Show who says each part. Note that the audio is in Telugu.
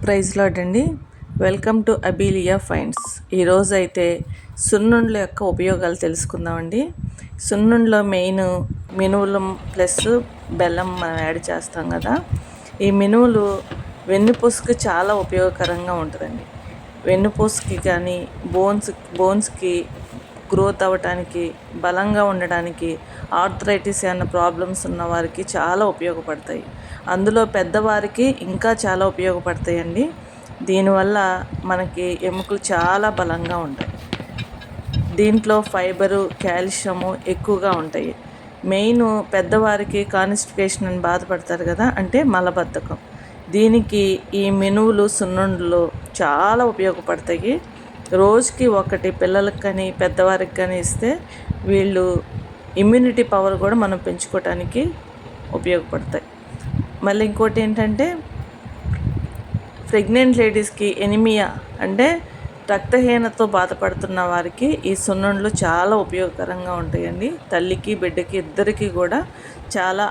Speaker 1: ప్రైజ్ లార్డ్ అండి. వెల్కమ్ టు అబీలియా ఫైండ్స్. ఈరోజు అయితే సున్నుండ్ల యొక్క ఉపయోగాలు తెలుసుకుందామండి. సున్నుండ్లో మెయిన్ మినువులు ప్లస్ బెల్లం మనం యాడ్ చేస్తాం కదా. ఈ మినువులు వెన్నుపూసకి చాలా ఉపయోగకరంగా ఉంటుందండి. వెన్నుపూసకి కానీ బోన్స్కి గ్రోత్ అవ్వటానికి, బలంగా ఉండడానికి, ఆర్థరైటిస్ అన్న ప్రాబ్లమ్స్ ఉన్న వారికి చాలా ఉపయోగపడతాయి. అందులో పెద్దవారికి ఇంకా చాలా ఉపయోగపడతాయండి. దీనివల్ల మనకి ఎముకలు చాలా బలంగా ఉంటాయి. దీంట్లో ఫైబరు, కాల్షియము ఎక్కువగా ఉంటాయి. మెయిన్ పెద్దవారికి కాన్స్టిపేషన్ అని బాధపడతారు కదా, అంటే మలబద్ధకం. దీనికి ఈ మినువులు, సున్నుండలు చాలా ఉపయోగపడతాయి. రోజుకి ఒకటి పిల్లలకి కానీ పెద్దవారికి కానీ ఇస్తే వీళ్ళు ఇమ్యూనిటీ పవర్ కూడా మనం పెంచుకోవటానికి ఉపయోగపడతాయి. మళ్ళీ ఇంకోటి ఏంటంటే ప్రెగ్నెంట్ లేడీస్కి ఎనిమియా అంటే రక్తహీనతతో బాధపడుతున్న వారికి ఈ సున్నుండలు చాలా ఉపయోగకరంగా ఉంటాయండి. తల్లికి బిడ్డకి ఇద్దరికీ కూడా చాలా